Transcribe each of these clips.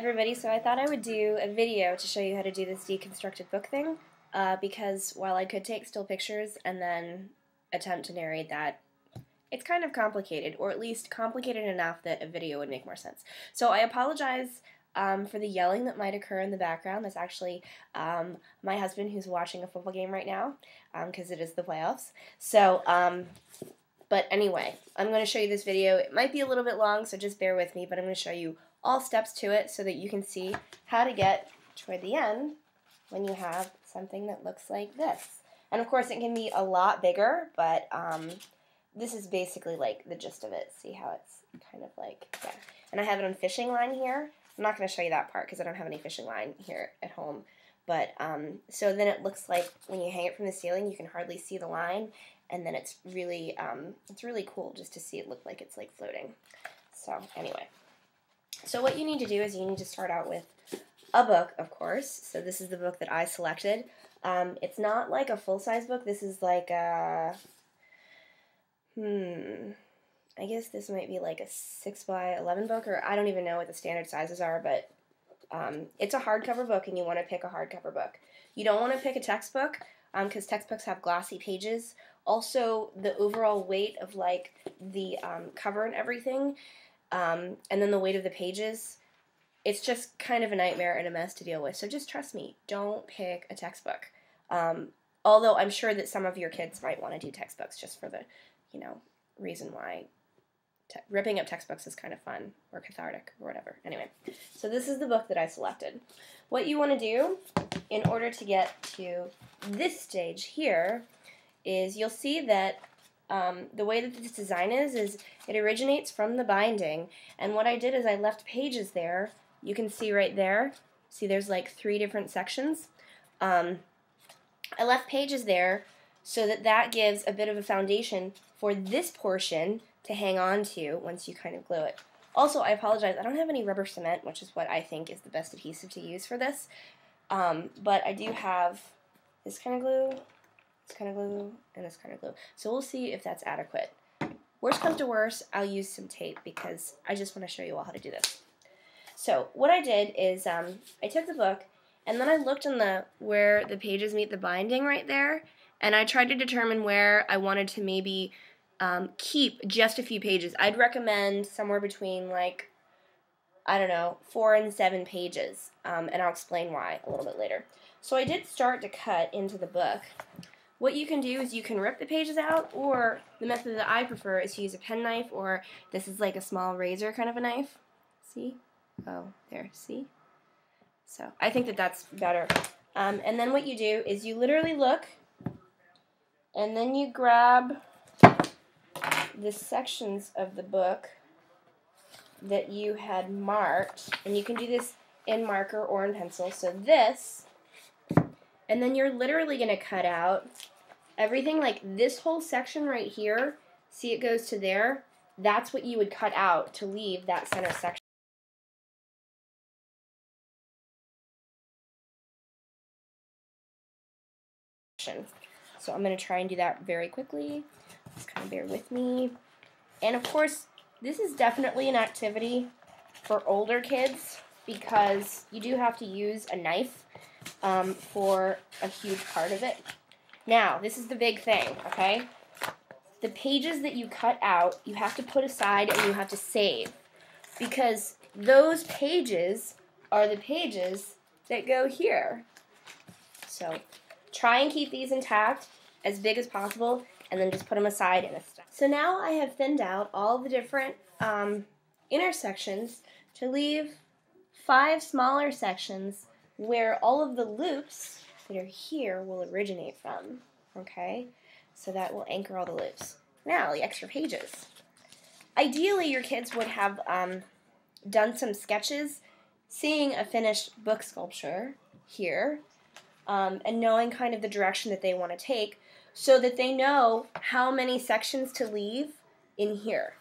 everybody, so I thought I would do a video to show you how to do this deconstructed book thing, because while I could take still pictures and then attempt to narrate that, it's kind of complicated, or at least complicated enough that a video would make more sense. So I apologize for the yelling that might occur in the background. That's actually my husband who's watching a football game right now, because it is the playoffs. So, but anyway, I'm going to show you this video. It might be a little bit long, so just bear with me, but I'm going to show you all steps to it so that you can see how to get toward the end when you have something that looks like this. And of course it can be a lot bigger, but this is basically like the gist of it. See how it's kind of like, yeah. And I have it on fishing line here. I'm not going to show you that part because I don't have any fishing line here at home. But so then it looks like when you hang it from the ceiling, you can hardly see the line, and then it's really cool just to see it look like it's like floating. So anyway. So what you need to do is you need to start out with a book, of course. So this is the book that I selected. It's not like a full-size book. This is like a, I guess this might be like a 6x11 book, or I don't even know what the standard sizes are, but it's a hardcover book, and you want to pick a hardcover book. You don't want to pick a textbook, because textbooks have glossy pages. Also, the overall weight of like the cover and everything, and then the weight of the pages, it's just kind of a nightmare and a mess to deal with. So just trust me, don't pick a textbook. Although I'm sure that some of your kids might want to do textbooks just for the, reason why ripping up textbooks is kind of fun or cathartic or whatever. Anyway, so this is the book that I selected. What you want to do in order to get to this stage here is you'll see that the way that this design is it originates from the binding, and what I did is I left pages there. You can see right there, see there's like 3 different sections. I left pages there so that that gives a bit of a foundation for this portion to hang on to once you kind of glue it. Also, I apologize, I don't have any rubber cement, which is what I think is the best adhesive to use for this, but I do have this kind of glue, this kind of glue, and this kind of glue. So we'll see if that's adequate. Worst comes to worst, I'll use some tape because I just want to show you all how to do this. So what I did is I took the book, and then I looked in where the pages meet the binding right there, and I tried to determine where I wanted to maybe keep just a few pages. I'd recommend somewhere between like, I don't know, 4 and 7 pages, and I'll explain why a little bit later. So I did start to cut into the book. What you can do is you can rip the pages out, or the method that I prefer is to use a penknife, or this is like a small razor kind of a knife. See? Oh, there, see? So I think that that's better. And then what you do is you literally look, and then you grab the sections of the book that you had marked, and you can do this in marker or in pencil. So this, and then you're literally going to cut out everything like this whole section right here. See, it goes to there. That's what you would cut out to leave that center section. So I'm going to try and do that very quickly. Just kind of bear with me. And of course, this is definitely an activity for older kids because you do have to use a knife for a huge part of it. Now, this is the big thing, okay? The pages that you cut out, you have to put aside and you have to save, because those pages are the pages that go here. So try and keep these intact as big as possible, and then just put them aside in a stack. So now I have thinned out all the different intersections to leave 5 smaller sections where all of the loops that are here will originate from, okay? So that will anchor all the loops. Now, the extra pages. Ideally, your kids would have done some sketches, seeing a finished book sculpture here, and knowing kind of the direction that they want to take so that they know how many sections to leave in here.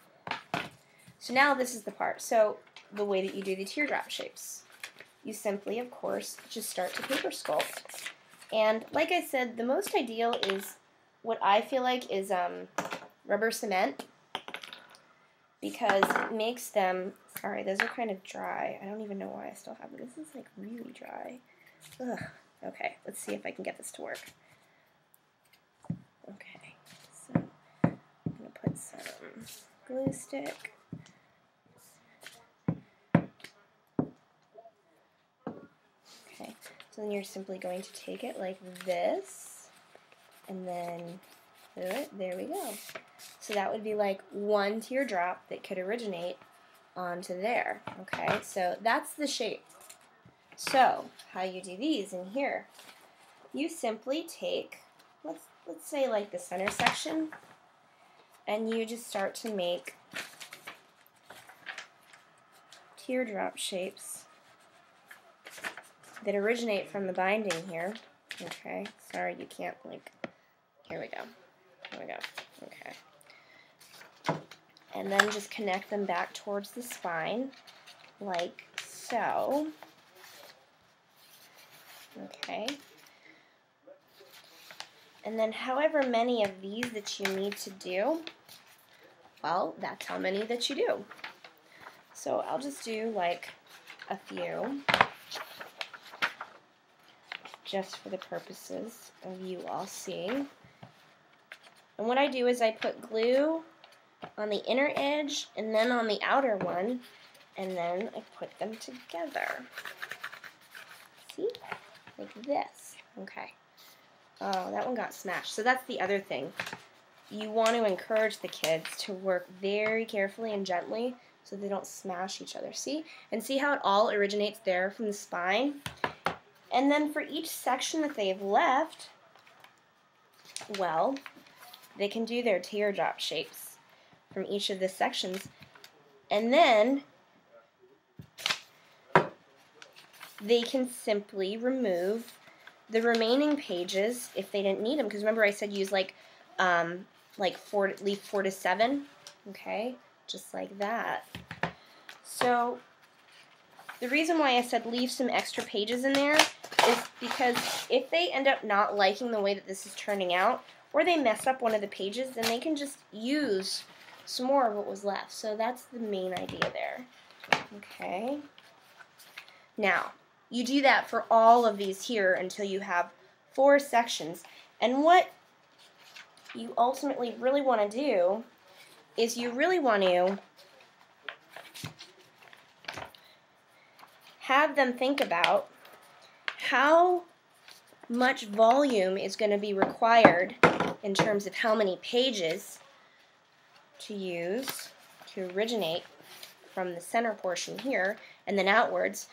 So now this is the part. So the way that you do the teardrop shapes. You simply, of course, just start to paper sculpt. And like I said, the most ideal is what I feel like is rubber cement. because it makes them, sorry, those are kind of dry. I don't even know why I still have them. This is like really dry. Ugh. Okay, let's see if I can get this to work. Okay, so I'm going to put some glue stick. Okay, so then you're simply going to take it like this, and then glue it. There we go. So that would be like one teardrop that could originate onto there. Okay, so that's the shape. So how you do these in here, you simply take, let's say like the center section, and you just start to make teardrop shapes that originate from the binding here. Okay, sorry you can't, like, here we go. Here we go. Okay. And then just connect them back towards the spine, like so. Okay. And then however many of these that you need to do, well, that's how many that you do. So I'll just do like a few, just for the purposes of you all seeing. And what I do is I put glue on the inner edge and then on the outer one, and then I put them together. See? Like this. Okay. Oh, that one got smashed. So that's the other thing. You want to encourage the kids to work very carefully and gently so they don't smash each other. See? And see how it all originates there from the spine? And then for each section that they've left, well, they can do their teardrop shapes from each of the sections. And then they can simply remove the remaining pages if they didn't need them. Because remember I said use like leaf 4 to 7. Okay, just like that. So the reason why I said leave some extra pages in there is because if they end up not liking the way that this is turning out, or they mess up one of the pages, then they can just use some more of what was left. So that's the main idea there. Okay. Now, you do that for all of these here until you have 4 sections. And what you ultimately really want to do is you really want to have them think about how much volume is going to be required in terms of how many pages to use to originate from the center portion here and then outwards.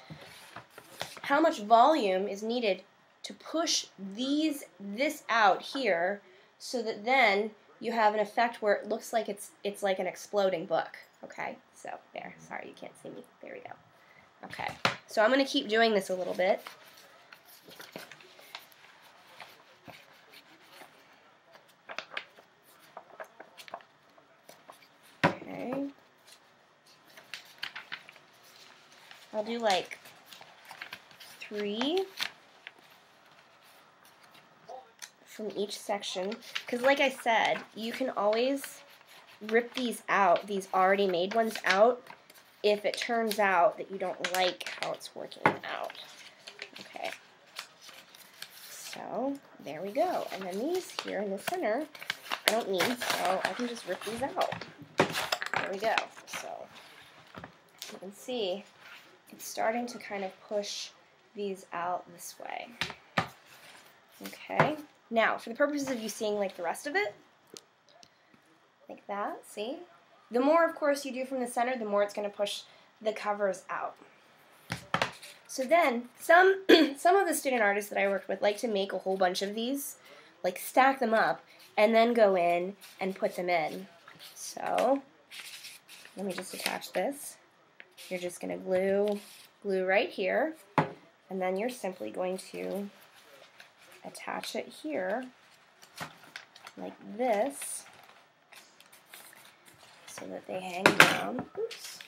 How much volume is needed to push this out here so that then you have an effect where it looks like it's like an exploding book. Okay, so there. Sorry, you can't see me. There we go. Okay, so I'm going to keep doing this a little bit. Okay. I'll do like 3 from each section, because like I said, you can always rip these out, these already made ones out, if it turns out that you don't like how it's working out. Okay, so there we go. And then these here in the center I don't need, so I can just rip these out. There we go. So you can see it's starting to kind of push these out this way. Okay, now for the purposes of you seeing like the rest of it, like that, see? The more, of course, you do from the center, the more it's going to push the covers out. So then, some of the student artists that I worked with like to make a whole bunch of these, like stack them up, and then go in and put them in. So, let me just attach this. You're just going to glue right here, and then you're simply going to attach it here, like this, so that they hang down. Oops.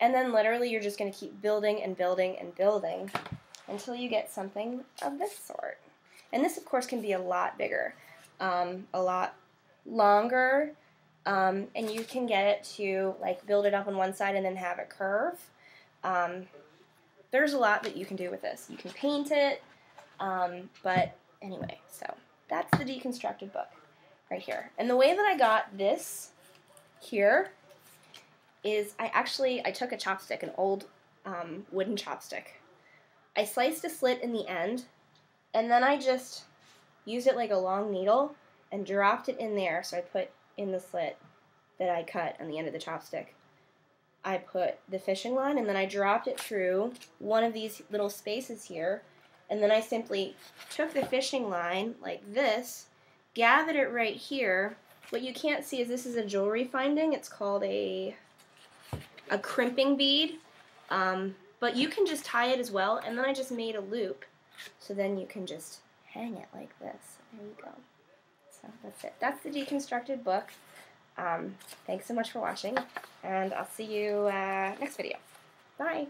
And then literally you're just going to keep building and building and building until you get something of this sort. And this, of course, can be a lot bigger, a lot longer, and you can get it to like build it up on one side and then have it curve. There's a lot that you can do with this. You can paint it, but anyway, so that's the Deconstructed book right here. And the way that I got this here is I took a chopstick, an old wooden chopstick. I sliced a slit in the end, and then I just used it like a long needle and dropped it in there. So I put in the slit that I cut on the end of the chopstick, I put the fishing line, and then I dropped it through one of these little spaces here, and then I simply took the fishing line like this, gathered it right here. What you can't see is this is a jewelry finding. It's called a crimping bead, but you can just tie it as well, and then I just made a loop, so then you can just hang it like this. There you go. So that's it. That's the Deconstructed book. Thanks so much for watching, and I'll see you next video. Bye!